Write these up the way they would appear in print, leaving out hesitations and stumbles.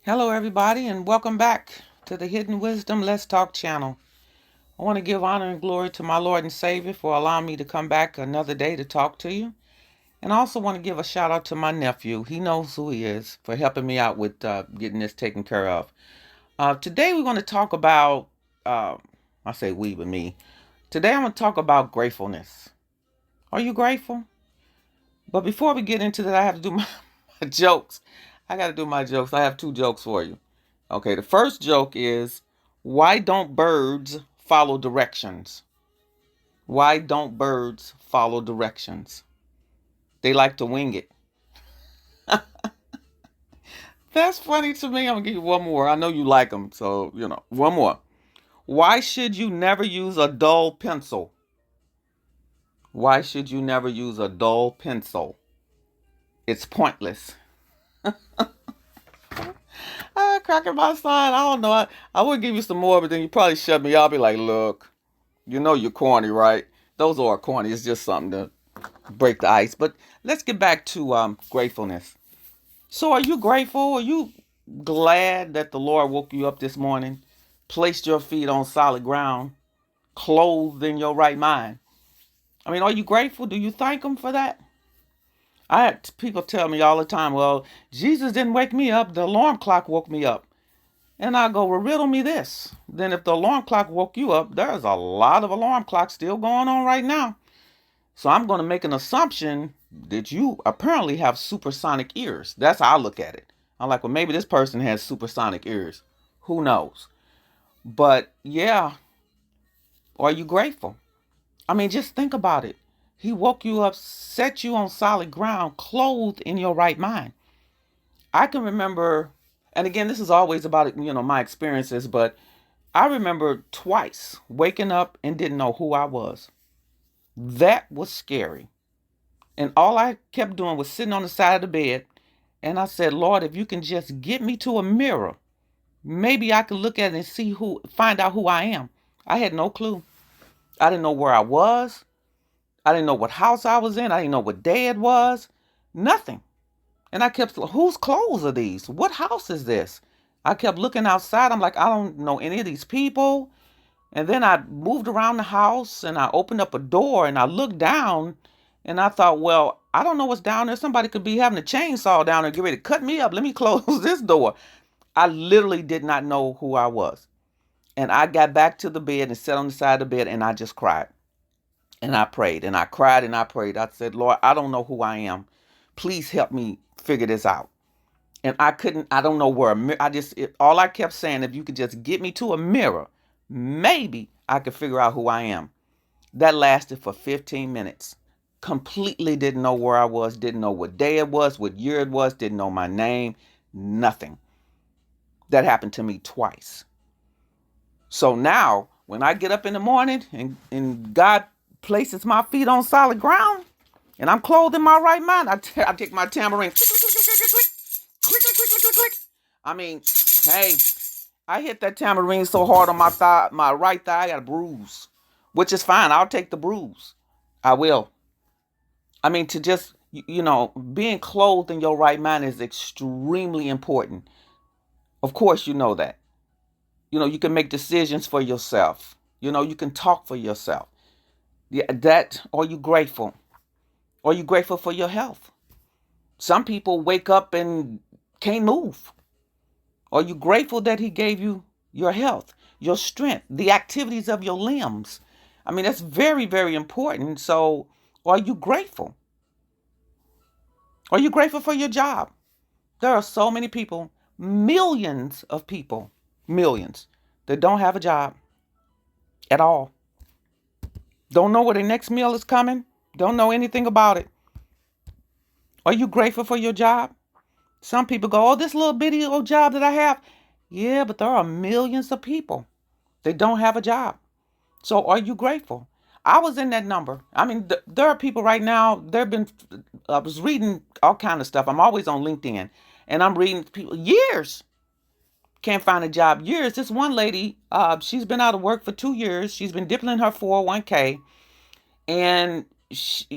Hello, everybody, and welcome back to the Hidden Wisdom Let's Talk channel. I want to give honor and glory to my Lord and Savior for allowing me to come back another day to talk to you. And I also want to give a shout out to my nephew. He knows who he is for helping me out with getting this taken care of. Today, we're going to talk about, I say we, but me. Today, I'm going to talk about gratefulness. Are you grateful? But before we get into that, I have to do my jokes. I got to do my jokes. I have two jokes for you. Okay, the first joke is, why don't birds follow directions? Why don't birds follow directions? They like to wing it. That's funny to me. I'm going to give you one more. I know you like them, so, one more. Why should you never use a dull pencil? Why should you never use a dull pencil? It's pointless. Cracking my side. I don't know. I would give you some more, but then you probably shut me up. I'll be like, look, you know you're corny, right? Those are corny. It's just something to break the ice. But let's get back to gratefulness. So are you grateful? Are you glad that the Lord woke you up this morning, placed your feet on solid ground, clothed in your right mind? I mean, are you grateful? Do you thank Him for that? I had people tell me all the time, well, Jesus didn't wake me up. The alarm clock woke me up. And I go, well, riddle me this. Then if the alarm clock woke you up, there's a lot of alarm clocks still going on right now. So I'm going to make an assumption that you apparently have supersonic ears. That's how I look at it. I'm like, well, maybe this person has supersonic ears. Who knows? But yeah, are you grateful? I mean, just think about it. He woke you up, set you on solid ground, clothed in your right mind. I can remember, and again, this is always about, my experiences, but I remember twice waking up and didn't know who I was. That was scary. And all I kept doing was sitting on the side of the bed. And I said, Lord, if you can just get me to a mirror, maybe I can look at it and find out who I am. I had no clue. I didn't know where I was. I didn't know what house I was in. I didn't know what day it was. Nothing. And I kept, whose clothes are these? What house is this? I kept looking outside. I'm like, I don't know any of these people. And then I moved around the house and I opened up a door and I looked down and I thought, well, I don't know what's down there. Somebody could be having a chainsaw down there and get ready to cut me up. Let me close this door. I literally did not know who I was. And I got back to the bed and sat on the side of the bed and I just cried. And I prayed and I cried and I prayed. I said, Lord, I don't know who I am. Please help me figure this out. And I don't know where, all I kept saying, if you could just get me to a mirror, maybe I could figure out who I am. That lasted for 15 minutes. Completely didn't know where I was, didn't know what day it was, what year it was, didn't know my name, nothing. That happened to me twice. So now, when I get up in the morning and God places my feet on solid ground and I'm clothed in my right mind, I take my tambourine, click, click, click, click, click, click, click, click, click, click, click, click. I mean, hey, I hit that tambourine so hard on my thigh, my right thigh, I got a bruise, which is fine. I'll take the bruise. I will. I mean, to just, being clothed in your right mind is extremely important. Of course, you know that. You can make decisions for yourself. You can talk for yourself. Yeah, are you grateful? Are you grateful for your health? Some people wake up and can't move. Are you grateful that He gave you your health, your strength, the activities of your limbs? I mean, that's very, very important. So, are you grateful? Are you grateful for your job? There are so many people, millions of people, millions, that don't have a job at all. Don't know where the next meal is coming. Don't know anything about it. Are you grateful for your job? Some people go, oh, this little bitty old job that I have. Yeah, but there are millions of people that don't have a job. So are you grateful? I was in that number. I mean, there are people right now, I was reading all kind of stuff. I'm always on LinkedIn and I'm reading people, years, can't find a job, years. This one lady, she's been out of work for 2 years. She's been dipping in her 401k and she's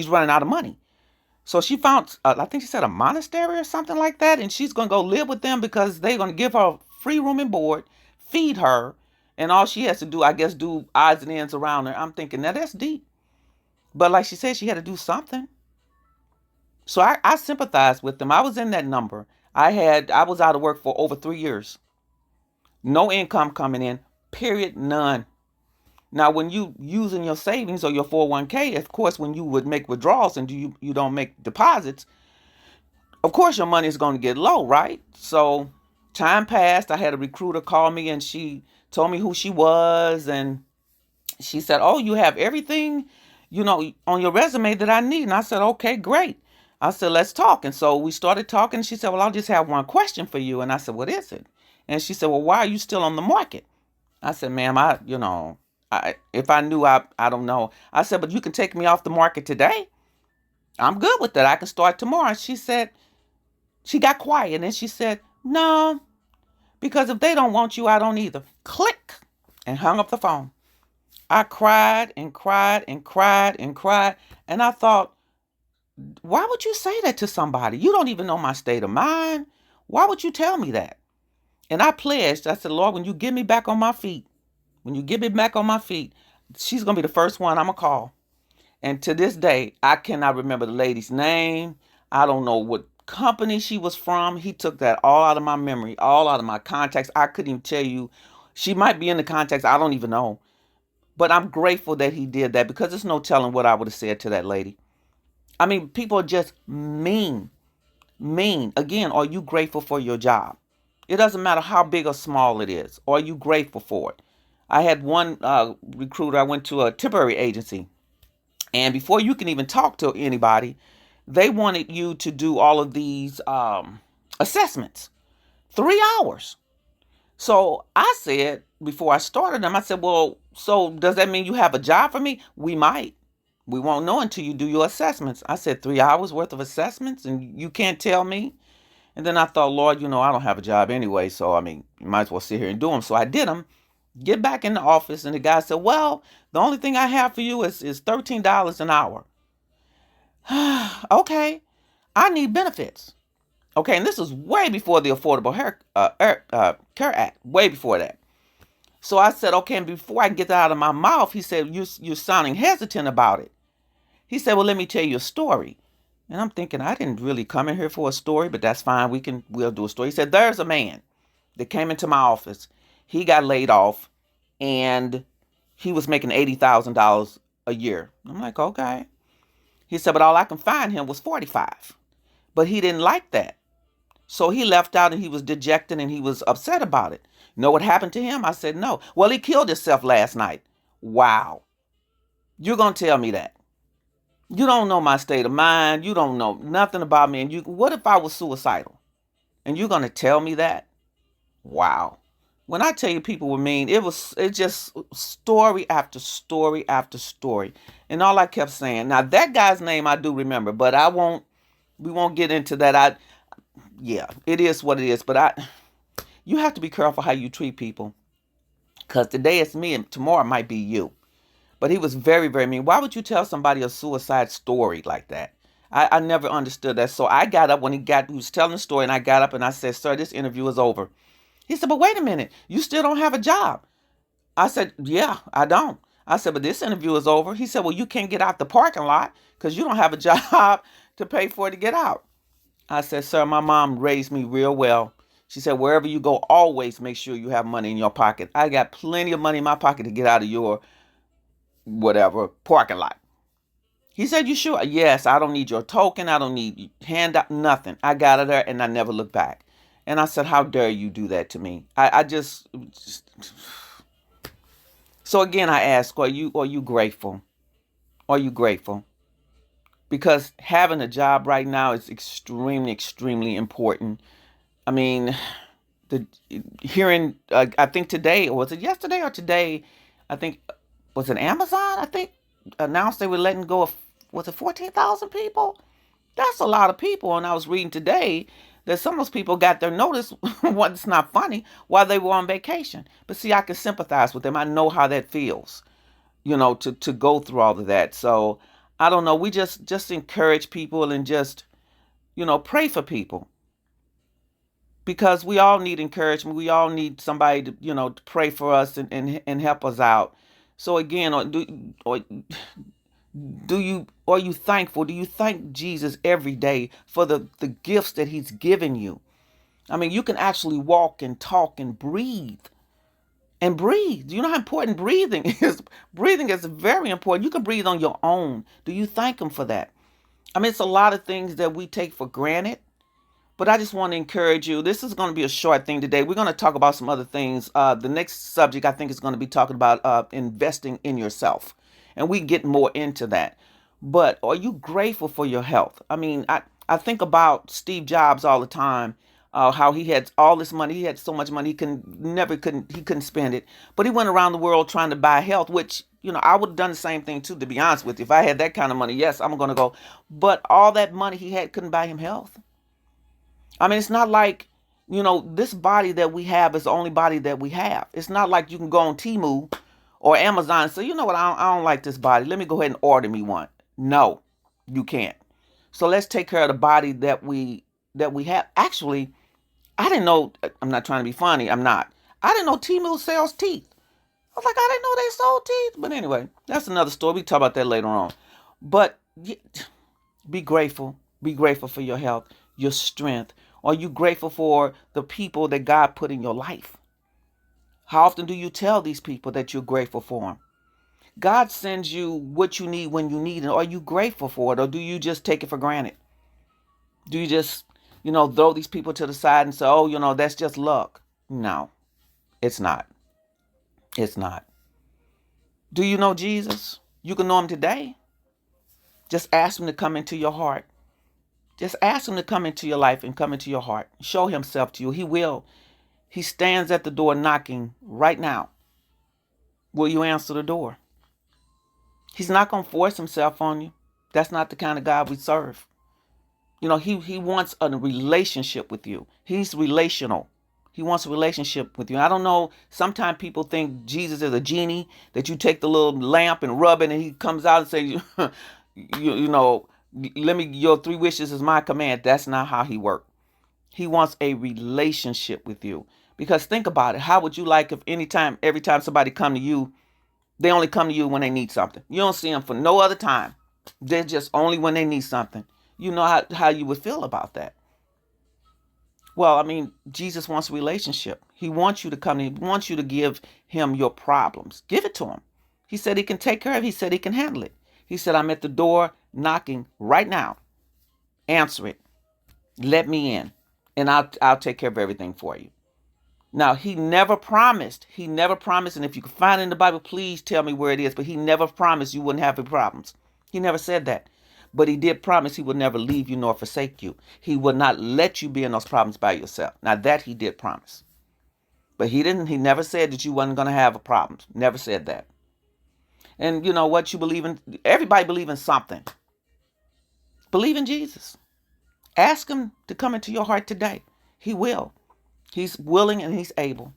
running out of money. So she found, I think she said a monastery or something like that, and she's going to go live with them because they're going to give her free room and board, feed her, and all she has to do, I guess, do odds and ends around her. I'm thinking, now that's deep. But like she said, she had to do something. So I sympathized with them. I was in that number. I was out of work for over 3 years. No income coming in, period, none. Now, when you using your savings or your 401k, of course, when you would make withdrawals and you don't make deposits, of course your money is going to get low, right? So time passed. I had a recruiter call me and she told me who she was, and she said, "Oh, you have everything, on your resume that I need." And I said, "Okay, great." I said, "Let's talk." And so we started talking. She said, "Well, I'll just have one question for you." And I said, "What is it?" And she said, "Well, why are you still on the market?" I said, "Ma'am, if I knew, I don't know." I said, "But you can take me off the market today. I'm good with that. I can start tomorrow." And she said, she got quiet and she said, "No, because if they don't want you, I don't either." Click, and hung up the phone. I cried and cried and cried and cried. And I thought, why would you say that to somebody? You don't even know my state of mind. Why would you tell me that? And I pledged, I said, "Lord, when you get me back on my feet, when you get me back on my feet, she's going to be the first one I'm going to call." And to this day, I cannot remember the lady's name. I don't know what company she was from. He took that all out of my memory, all out of my contacts. I couldn't even tell you. She might be in the contacts. I don't even know. But I'm grateful that he did that, because there's no telling what I would have said to that lady. I mean, people are just mean. Mean. Again, are you grateful for your job? It doesn't matter how big or small it is. Are you grateful for it? I had one recruiter, I went to a temporary agency. And before you can even talk to anybody, they wanted you to do all of these assessments. 3 hours. So I said, before I started them, I said, "Well, so does that mean you have a job for me?" "We might. We won't know until you do your assessments." I said, 3 hours worth of assessments and you can't tell me? And then I thought, Lord, I don't have a job anyway. So, I mean, you might as well sit here and do them. So I did them. Get back in the office. And the guy said, "Well, the only thing I have for you is $13 an hour." Okay. I need benefits. Okay. And this is way before the Affordable Care Act, way before that. So I said, "Okay." And before I can get that out of my mouth, he said, You're sounding hesitant about it." He said, "Well, let me tell you a story." And I'm thinking, I didn't really come in here for a story, but that's fine. We'll do a story. He said, "There's a man that came into my office. He got laid off and he was making $80,000 a year." I'm like, "Okay." He said, "But all I can find him was 45. But he didn't like that. So he left out and he was dejected and he was upset about it. Know what happened to him?" I said, "No." "Well, he killed himself last night." Wow. You're going to tell me that? You don't know my state of mind. You don't know nothing about me. And what if I was suicidal? And you're going to tell me that? Wow. When I tell you people were mean, it just story after story after story. And all I kept saying, now that guy's name I do remember, but we won't get into that. Yeah, it is what it is. But you have to be careful how you treat people. Because today it's me and tomorrow it might be you. But he was very, very mean. Why would you tell somebody a suicide story like that? I never understood that. So I got up when he was telling the story, and I got up and I said, "Sir, this interview is over." He said, "But wait a minute, you still don't have a job." I said, "Yeah, I don't." I said, "But this interview is over." He said, "Well, you can't get out the parking lot because you don't have a job to pay for it to get out." I said, "Sir, my mom raised me real well. She said, wherever you go, always make sure you have money in your pocket. I got plenty of money in my pocket to get out of your whatever parking lot." He said, "You sure?" "Yes, I don't need your token. I don't need handout, nothing. I got it there and I never looked back." And I said, "How dare you do that to me?" I just. So again, I ask, are you grateful? Are you grateful? Because having a job right now is extremely, extremely important. I mean, the hearing, I think today, or was it yesterday or today? I think, was it Amazon? I think announced they were letting go of, was it 14,000 people? That's a lot of people. And I was reading today that some of those people got their notice, what's not funny, while they were on vacation. But see, I can sympathize with them. I know how that feels, to go through all of that. So I don't know. We just encourage people and just, pray for people because we all need encouragement. We all need somebody to, to pray for us and help us out. So again, do you are you thankful? Do you thank Jesus every day for the gifts that he's given you? I mean, you can actually walk and talk and breathe. And breathe. Do you know how important breathing is? Breathing is very important. You can breathe on your own. Do you thank him for that? I mean, it's a lot of things that we take for granted. But I just want to encourage you. This is going to be a short thing today. We're going to talk about some other things. The next subject I think is going to be talking about investing in yourself. And we get more into that. But are you grateful for your health? I mean, I think about Steve Jobs all the time. How he had all this money. He had so much money he couldn't spend it. But he went around the world trying to buy health, which, I would have done the same thing too, to be honest with you. If I had that kind of money, yes, I'm going to go. But all that money he had couldn't buy him health. I mean, it's not like, this body that we have is the only body that we have. It's not like you can go on Temu or Amazon and say, you know what, I don't like this body. Let me go ahead and order me one. No, you can't. So let's take care of the body that we have. Actually, I didn't know, I'm not trying to be funny. I'm not. I didn't know Temu sells teeth. I was like, I didn't know they sold teeth. But anyway, that's another story. We can talk about that later on. But be grateful. Be grateful for your health, your strength. Are you grateful for the people that God put in your life? How often do you tell these people that you're grateful for them? God sends you what you need when you need it. Are you grateful for it, or do you just take it for granted? Do you just, throw these people to the side and say, oh, that's just luck? No, it's not. It's not. Do you know Jesus? You can know him today. Just ask him to come into your heart. Just ask him to come into your life and come into your heart. Show himself to you. He will. He stands at the door knocking right now. Will you answer the door? He's not going to force himself on you. That's not the kind of God we serve. He wants a relationship with you. He's relational. He wants a relationship with you. I don't know. Sometimes people think Jesus is a genie that you take the little lamp and rub it and he comes out and says, let me, your 3 wishes is my command. That's not how he works. He wants a relationship with you. Because think about it. How would you like if every time somebody come to you, they only come to you when they need something? You don't see them for no other time. They're just only when they need something. You know how you would feel about that. Well, I mean, Jesus wants a relationship. He wants you to come. He wants you to give him your problems. Give it to him. He said he can take care of it. He said he can handle it. He said, I'm at the door knocking right now. Answer it. Let me in. And I'll take care of everything for you. Now, he never promised. And if you can find it in the Bible, please tell me where it is. But he never promised you wouldn't have any problems. He never said that. But he did promise he would never leave you nor forsake you. He would not let you be in those problems by yourself. Now, that he did promise. But he never said that you wasn't going to have a problem. Never said that. And you know what you believe in? Everybody believe in something. Believe in Jesus. Ask him to come into your heart today. He will. He's willing and he's able.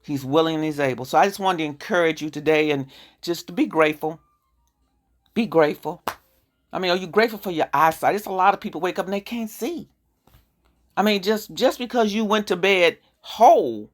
He's willing and he's able. So I just wanted to encourage you today and just to be grateful. Be grateful. I mean, are you grateful for your eyesight? It's a lot of people wake up and they can't see. I mean, just because you went to bed whole,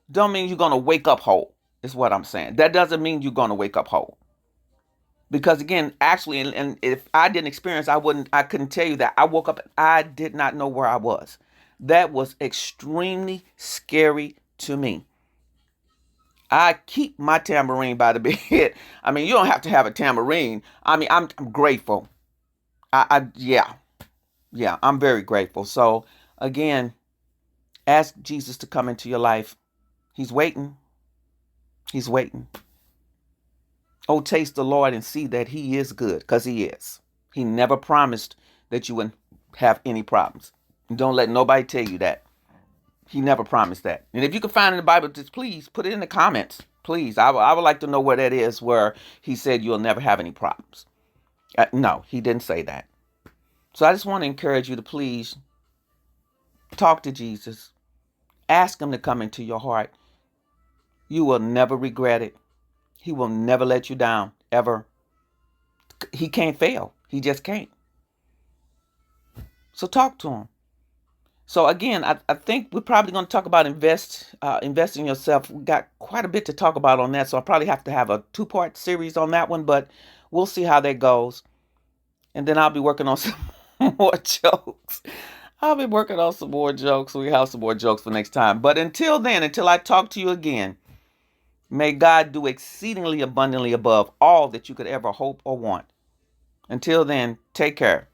don't mean you're going to wake up whole, is what I'm saying. That doesn't mean you're going to wake up whole. Because again, actually, and if I didn't experience, I couldn't tell you that. I woke up, I did not know where I was. That was extremely scary to me. I keep my tambourine by the bed. I mean, you don't have to have a tambourine. I mean, I'm grateful. Yeah, I'm very grateful. So again, ask Jesus to come into your life. He's waiting. He's waiting. Oh, taste the Lord and see that he is good, because he is. He never promised that you wouldn't have any problems. And don't let nobody tell you that. He never promised that. And if you can find it in the Bible, just please put it in the comments. Please. I would like to know where that is, where he said you'll never have any problems. No, he didn't say that. So I just want to encourage you to please talk to Jesus. Ask him to come into your heart. You will never regret it. He will never let you down, ever. He can't fail. He just can't. So talk to him. So again, I think we're probably going to talk about invest in yourself. We got quite a bit to talk about on that, so I probably have to have a 2-part series on that one, but we'll see how that goes. And then I'll be working on some more jokes. I'll be working on some more jokes. We have some more jokes for next time. But until then, until I talk to you again, may God do exceedingly abundantly above all that you could ever hope or want. Until then, take care.